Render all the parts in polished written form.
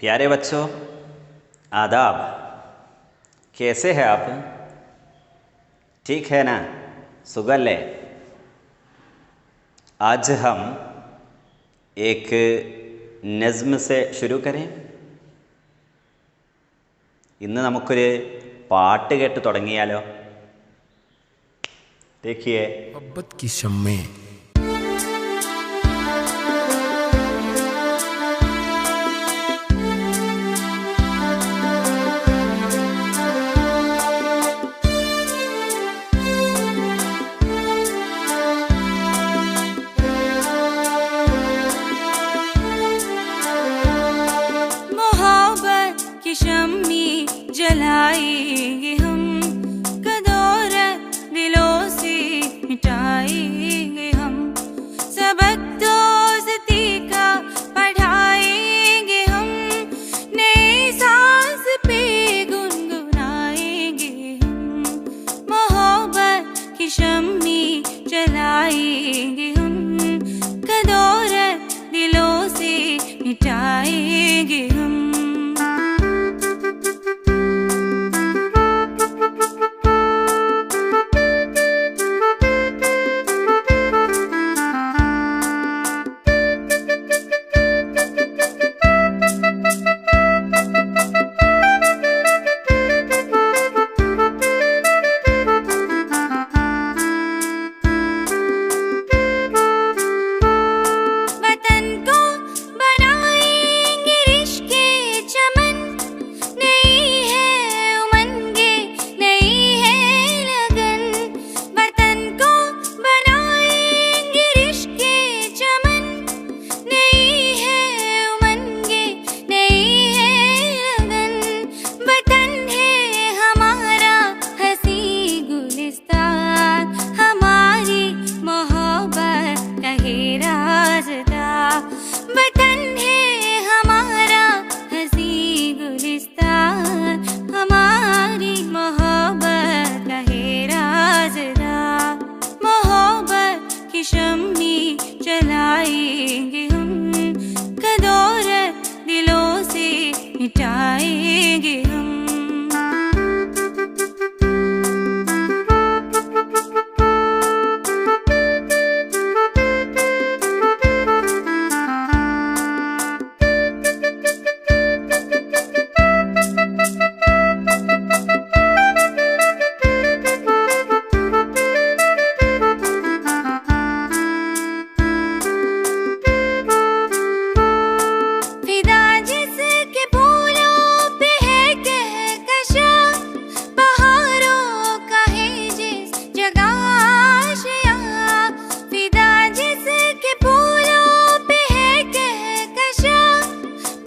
प्यारे बच्चों, आदाब। कैसे हैं आप? ठीक है ना? सुगल है। आज हम एक नज़्म से शुरू करें। ഇന്ന് നമുക്കൊരു പാട്ട് കേട്ട് തുടങ്ങിയാലോ? देखिए, मोहब्बत की शम्में मोहब्बत की शम्मी जलाएंगे हम, कदौरत दिलों से मिटाएंगे हम, सबक दोस्ती का पढ़ाएंगे हम, नए सांस पे गुनगुनाएंगे हम। मोहब्बत की शम्मी जलाएंगे हम, कदौरत दिलों से मिटाएंगे हम। वतन को बनाएंगे रिश्क के चमन, नई है उमंगे, नई है लगन। वतन को बनाएंगे रिश्क के चमन, नई है उमंगे, नई है लगन। वतन है हमारा हंसी गुलिस्तान, हमारी मोहब्बत का है राज़दार। वतन है हमारा हंसी गुलिस्तान, हमारी मोहब्बत का है राज़दार। मोहब्बत की शम्मी जलाएंगे हम, कदौरत दिलों से मिटाएंगे हम। फिदा जिसके फूलों पे है कहकशा, बहारों का है जिस जगह आशिया। फिदा जिसके फूलों पे है कहकशा,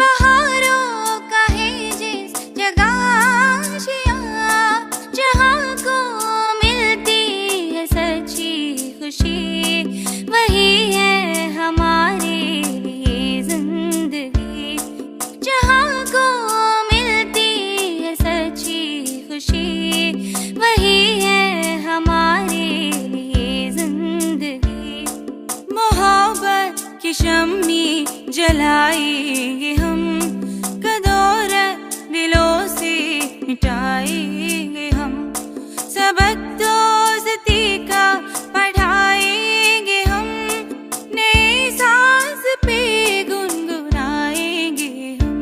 बहारों का है जिस जगह आशिया। जहाँ को मिलती है सच्ची खुशी, वही है हमारे लिए जिंदगी। जहाँ को मिलती है सच्ची खुशी, वही है हमारे लिए जिंदगी। मोहब्बत की शम्मी जलाएंगे हम, कदौरत दिलों से मिटाएंगे हम, सबक दोस्ती का पढ़ाएंगे हम, नए सांस पे गुनगुनाएंगे हम।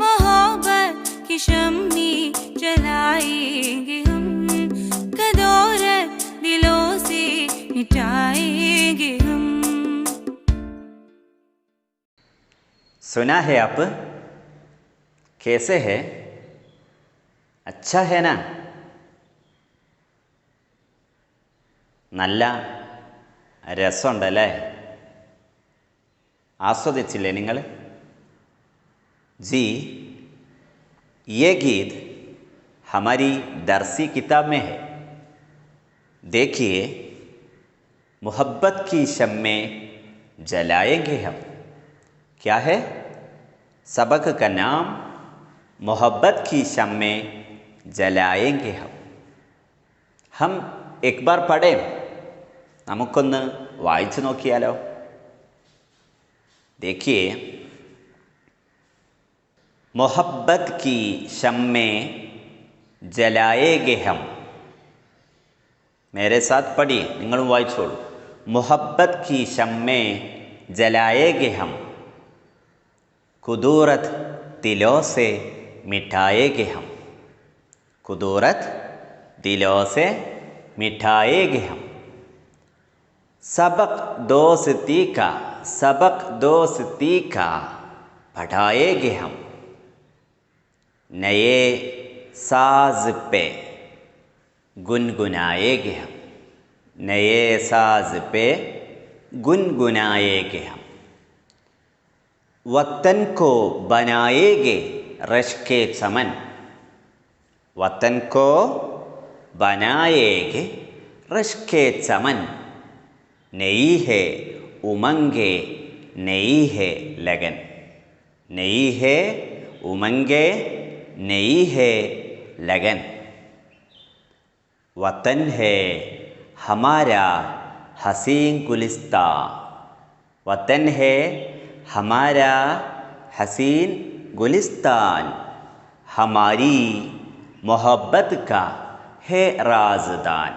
मोहब्बत की शम्मी जलाएंगे हम, कदौरत दिलों से मिटाएंगे हम। सुना है आप? कैसे है? अच्छा है ना? നല്ല രസമുണ്ടല്ലേ? ആസ്വദിച്ചില്ലേ നിങ്ങൾ? जी, ये गीत हमारी दरसी किताब में है। देखिए, मोहब्बत की शम्में जलाएंगे हम। क्या है? सबक का नाम मोहब्बत की शम्में जलाएंगे हम एक बार पढ़ें, നമുക്കൊന്ന് വായിച്ചു നോക്കിയാലോ? देखिए, मोहब्बत की शम्मे जलाएगे हम. मेरे साथ पढ़िए, നിങ്ങളും വായിച്ചോളൂ. मोहब्बत की शम्मे जलाएगे हम, कुदूरत दिलों से मिटाएगे हम. कुदूरत दिलों से मिटाएगे हम. सबक दोस्ती का बढ़ाएगे हम. नए साज पे गुनगुनाएगे हम. नए साज पे गुनगुनाएगे हम. वतन को बनाएगे रश्के चमन. वतन को बनाएगे रश्के चमन. नई है उमंगे नई है लगन. नई है उमंगे नई है लगन. वतन है हमारा हसीन गुलिस्तान. वतन है हमारा हसीन गुलिस्तान. हमारी मोहब्बत का है राज़दान.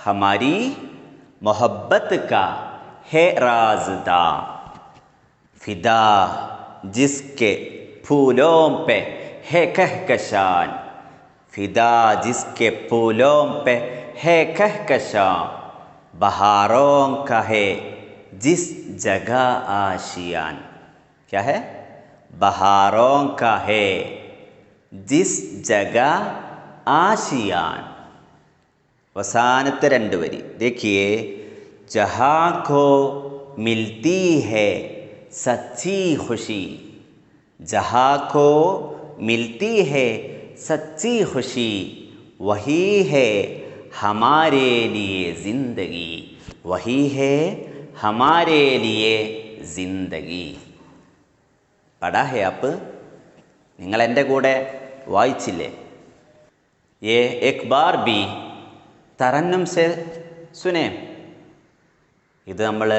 हमारी मोहब्बत का है राज़दान. फिदा जिसके फूलों पे है कहकशान. फिदा जिसके फूलों पे है कहकशान. बहारों का है जिस जगह आशियान. क्या है? बहारों का है जिस जगह आशियान. അവസാനത്തെ രണ്ട് വരി देखिए, जहाँ को मिलती है सच्ची खुशी. जहाँ को मिलती है सच्ची खुशी, वही है हमारे लिए ज़िंदगी. वही है हमारे लिए ज़िंदगी. पढ़ा है आप? നിങ്ങൾ എൻ്റെ കൂടെ വായിച്ചില്ലേ? ये एक बार भी तरन्नुम से सुने. ഇത് നമ്മൾ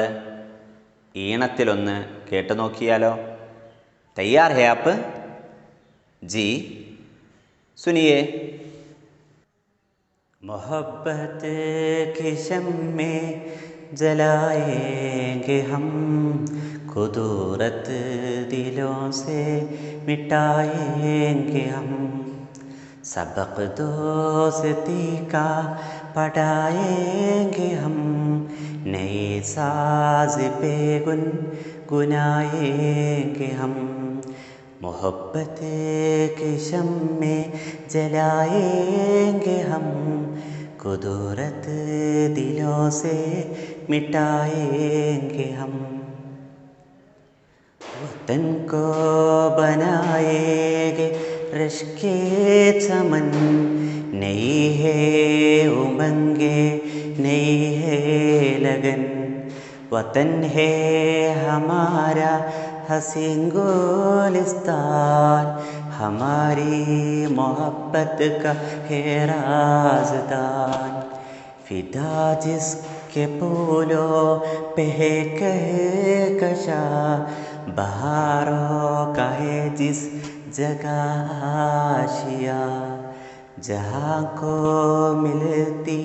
ഈണത്തിലൊന്ന് കേട്ടു നോക്കിയാലോ? तैयार है आप? जी सुनिए. मोहब्बत के शम्मे जलाएंगे हम, कुदूरत दिलों से मिटाएंगे हम. सबक दोस्ती का पढ़ाएंगे हम. नए साज पे गुनगुनाएंगे हम. मोहब्बत के शम्मे जलाएंगे हम, कुदूरत दिलों से मिटाएंगे हम. वतन को बनाएंगे रश्के चमन. नई है उमंगे नई है लगन. वतन है हमारा हसीन गुलिस्तान. हमारी मोहब्बत का है राज़दान. फिदा जिसके फूलों पे है कहकशा. बहारों का है जिस जगह आशिया. जहाँ को मिलती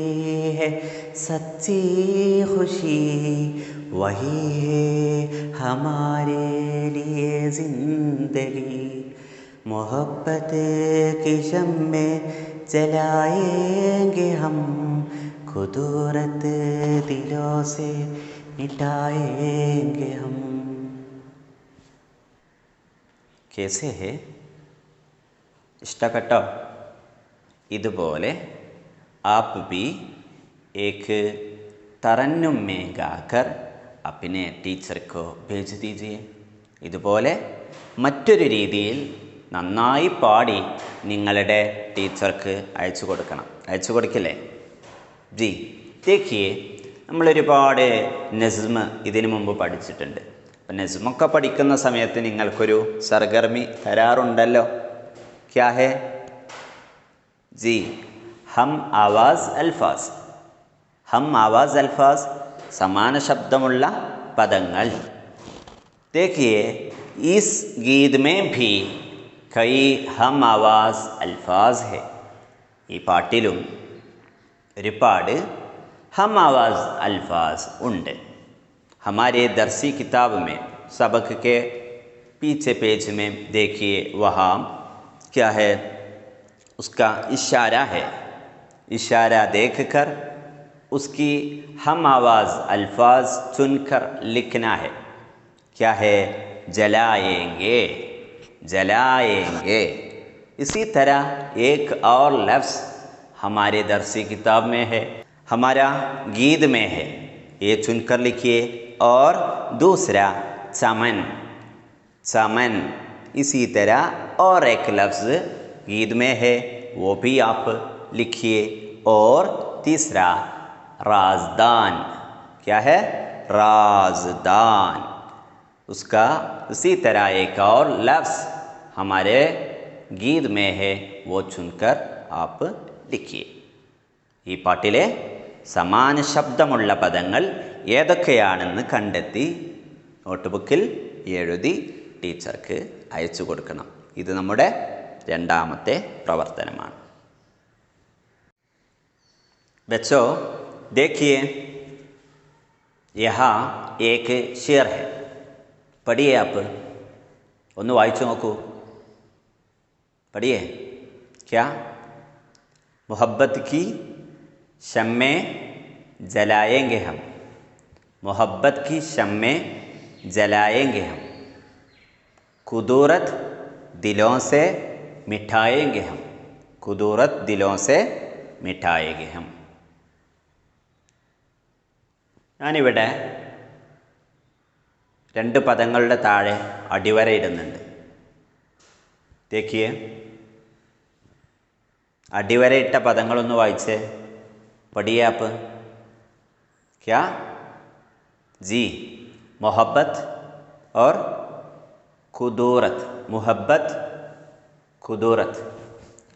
है सच्ची खुशी, वही है हमारे लिए ज़िंदगी. मोहब्बत की शम्मे जलाएंगे हम, कुदूरत दिलों से मिटाएंगे हम. कैसे है? इष्टപ്പെട്ടോ? इതുപോലെ आप भी एक तरन्नुम में गाकर अपने टीचर को भेज दीजिए. ഇതുപോലെ മറ്റൊരു രീതിയിൽ നന്നായി പാടി നിങ്ങളുടെ ടീച്ചർക്ക് അയച്ചു കൊടുക്കണം. അയച്ചു കൊടുക്കില്ലേ? ജി देखिए, നമ്മളൊരുപാട് നസ്മ് ഇതിനു മുമ്പ് പഠിച്ചിട്ടുണ്ട്. അപ്പം നസ്മൊക്കെ പഠിക്കുന്ന സമയത്ത് നിങ്ങൾക്കൊരു സർഗർമി തരാറുണ്ടല്ലോ. ക്യാ ഹേ? जी हम आवाज़ अल्फाज. हम आवाज़ अल्फाज സമാന ശബ്ദമുള്ള പദങ്ങൾ. देखिए, इस गीत में भी കൈ ഹം ആവാസ് അൽഫാസ് ഹെ. ഈ പാട്ടിലും ഒരുപാട് हम आवाज़ अल्फाज उंड. हमारे दरसी किताब में सबक के पीछे पेज में देखिए, वहाँ क्या है, उसका इशारा है. इशारा देखकर उसकी हम आवाज़ अल्फाज चुनकर लिखना है. क्या है, जलाएंगे, जलाएंगे. इसी तरह एक और लफ्ज़ हमारे दरसी किताब में है, हमारा गीत में है, ये चुनकर लिखिए. और दूसरा चमन, चमन. इसी तरह और एक लफ्ज़ गीत में है, वो भी आप लिखिए. और तीसरा राजदान. क्या है, राजदान. उसका उसी तरह एक और लफ्ज़ हमारे गीत में है, वो चुनकर आप लिखिए. ഈ പാട്ടിലെ സമാന ശബ്ദമുള്ള പദങ്ങൾ ഏതൊക്കെയാണെന്ന് കണ്ടെത്തി നോട്ട്ബുക്കിൽ എഴുതി ടീച്ചർക്ക് അയച്ചു കൊടുക്കണം. ഇത് നമ്മുടെ രണ്ടാമത്തെ പ്രവർത്തനമാണ്. बच्चों देखिए, यहाँ एक शेर है, पढ़िए आप. ഒന്ന് വായിച്ചു നോക്കൂ, पढ़िए. क्या, मोहब्बत की शम्मे जलाएंगे हम, मोहब्बत की शम्मे जलाएंगे हम, कुदूरत दिलों से मिठाएंगे हम, कुदूरत दिलों से मिठाएंगे हम. ഞാനിവിടെ രണ്ട് പദങ്ങളുടെ താഴെ അടിവര ഇടുന്നുണ്ട്. देखिए, അടിവരയിട്ട പദങ്ങളൊന്ന് വായിച്ചേ. पढ़िए आप. क्या, जी, मोहब्बत और कुदूरत. मोहब्बत, कुदूरत,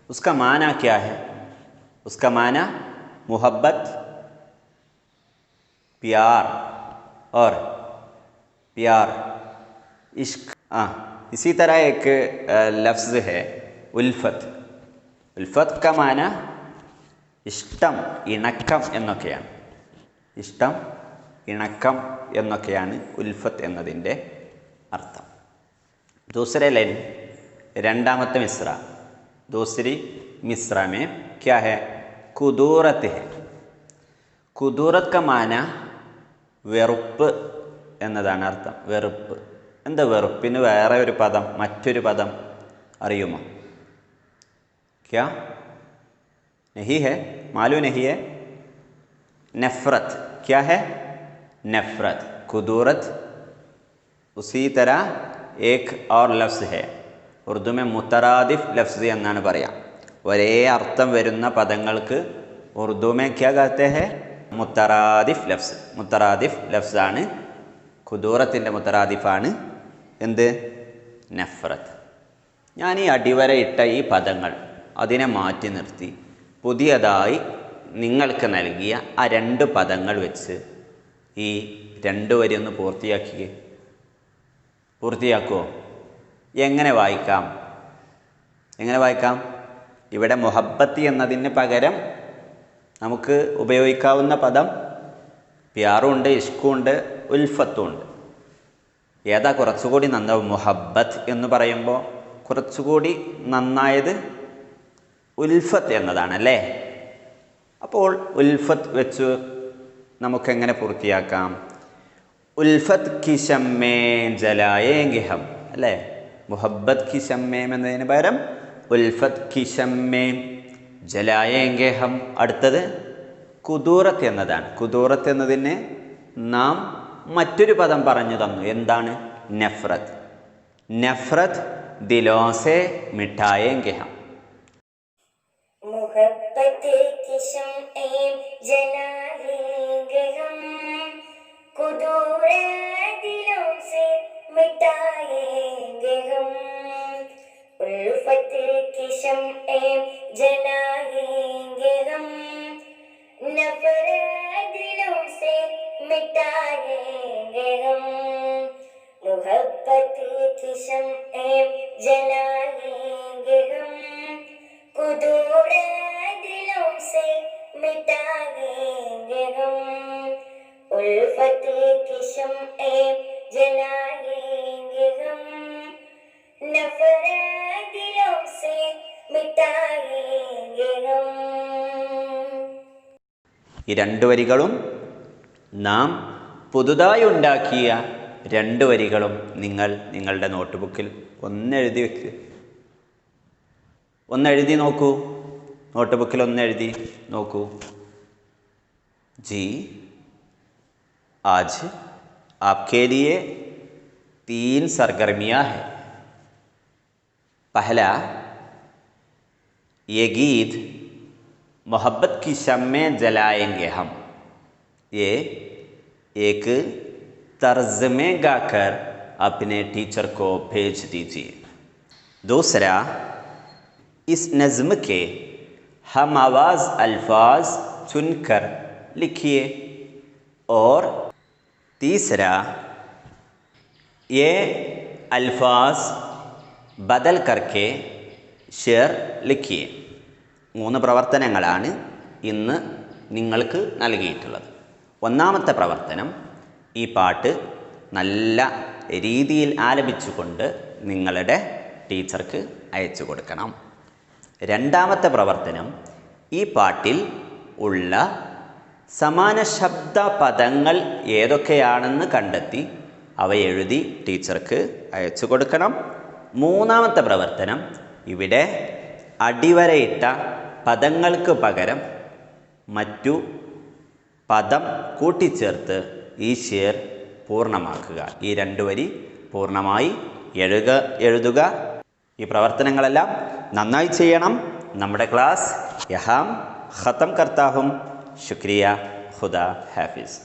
उसका माना क्या है? उसका माना मोहब्बत प्यार और प्यार इश्क. इसी तरह एक लफ्ज़ है उल्फत. उल्फत का माना ഇഷ്ടം, ഇണക്കം എന്നൊക്കെയാണ്. ഇഷ്ടം, ഇണക്കം എന്നൊക്കെയാണ് ഉൽഫത്ത് എന്നതിൻ്റെ അർത്ഥം. दूसरे लाइन, രണ്ടാമത്തെ മിസ്ര. दूसरी मिसरा में क्या है, कुदूरत है. कुदूरत का माना വെറുപ്പ് എന്നതാണ് അർത്ഥം. വെറുപ്പ്. എന്താ വെറുപ്പിന് വേറെ ഒരു പദം, മറ്റൊരു പദം അറിയുമോ? क्या, नहीं है, मालूम नहीं है. नफ़रत. क्या है, नफ़रत. कुदूरत. उसी तरह एक और लफ्ज़ है, ഉറുദു में മുത്തറാദിഫ് ലഫ്സ് എന്നാണ് പറയാം. ഒരേ അർത്ഥം വരുന്ന പദങ്ങൾക്ക് ഉറുദു में क्या कहते हैं, മുത്തറാദിഫ് ലഫ്സ്. മുത്തറാദിഫ് ലഫ്സാണ്, കുദൂറത്തിൻ്റെ മുത്തറാദിഫാണ് എന്ത്, നഫ്രത്ത്. ഞാൻ ഈ അടിവര ഇട്ട ഈ പദങ്ങൾ അതിനെ മാറ്റി നിർത്തി പുതിയതായി നിങ്ങൾക്ക് നൽകിയ ആ രണ്ട് പദങ്ങൾ വെച്ച് ഈ രണ്ട് വരി ഒന്ന് പൂർത്തിയാക്കുമോ? എങ്ങനെ വായിക്കാം? എങ്ങനെ വായിക്കാം? ഇവിടെ മുഹബ്ബത്തി എന്നതിന് പകരം നമുക്ക് ഉപയോഗിക്കാവുന്ന പദം പ്യാറുണ്ട്, ഇഷ്കുണ്ട്, ഉൽഫത്തുണ്ട്. ഏതാ കുറച്ചുകൂടി നന്നാവും? മുഹബ്ബത്ത് എന്ന് പറയുമ്പോൾ കുറച്ചുകൂടി നന്നായത് ഉൽഫത്ത് എന്നതാണല്ലേ. അപ്പോൾ ഉൽഫത്ത് വെച്ച് നമുക്കെങ്ങനെ പൂർത്തിയാക്കാം? ഉൽഫത്ത് കി ശമ്മേ ജലായേംഗെ ഹം, അല്ലേ? മുഹബ്ബത്ത് കി ശമ്മേം എന്നതിന് പകരം ഉൽഫത്ത് കി ശമ്മേം ജലായേംഗെ ഹം. അടുത്തത് കുദൂറത്ത് എന്നതാണ്. കുദൂറത്ത് എന്നതിന് നാം മറ്റൊരു പദം പറഞ്ഞു തന്നു. എന്താണ്? നഫ്രത്ത്. നഫ്രത്ത് ദിലോं से मिठाएंगे हम. मोहब्बत की शम्में जलाएंगे हम, कुदूरत दिलों से मिटाएंगे हम. उल्फत की शम्में जलाएंगे हम, नफरत दिलों से मिटाएंगे हम. मोहब्बत की शम्में जलाएंगे थोड़ा दिलों से मिटाएंगे हम उल्फत की शम्ए जलाएंगे हम नफरत दिलों से मिटाएंगे हम ഈ രണ്ട് വരികളും നാം പുതുതായി ഉണ്ടാക്കിയ രണ്ട് വരികളും നിങ്ങൾ നിങ്ങളുടെ നോട്ട്ബുക്കിൽ ഒന്നെഴുതി വെക്ക്. ഒന്നെഴുതി നോക്കൂ. നോട്ട്ബുക്കിൽ ഒന്നെഴുതി നോക്കൂ. जी आज आपके लिए 3 सरगर्मियाँ हैं. पहला, ये गीत मोहब्बत की शम्में जलाएंगे हम, ये एक तर्ज में गाकर अपने टीचर को भेज दीजिए. दूसरा, इस नज़्म के हम आवाज़ अल्फाज चुनकर लिखिए. और तीसरा, ये अल्फाज बदल करके शेर लिखिए. 3 പ്രവർത്തനങ്ങളാണ് ഇന്ന് നിങ്ങൾക്ക് നൽകിയിട്ടുള്ളത്. ഒന്നാമത്തെ പ്രവർത്തനം, ഈ പാട്ട് നല്ല രീതിയിൽ ആലപിച്ചുകൊണ്ട് നിങ്ങളുടെ ടീച്ചർക്ക് അയച്ചു കൊടുക്കണം. രണ്ടാമത്തെ പ്രവർത്തനം, ഈ പാട്ടിൽ ഉള്ള സമാന ശബ്ദ പദങ്ങൾ ഏതൊക്കെയാണെന്ന് കണ്ടെത്തി അവ എഴുതി ടീച്ചർക്ക് അയച്ചു കൊടുക്കണം. മൂന്നാമത്തെ പ്രവർത്തനം, ഇവിടെ അടിവരയിട്ട പദങ്ങൾക്ക് പകരം മറ്റു പദം കൂട്ടിച്ചേർത്ത് ഈ ഷേർ പൂർണ്ണമാക്കുക. ഈ 2 വരി പൂർണ്ണമായി എഴുതുക. ഈ പ്രവർത്തനങ്ങളെല്ലാം നന്നായി ചെയ്യണം. നമ്മുടെ ക്ലാസ് യഹാം ഖത്തം കർത്താ ഹും. ശുക്രിയ. ഖുദാ ഹാഫിസ്.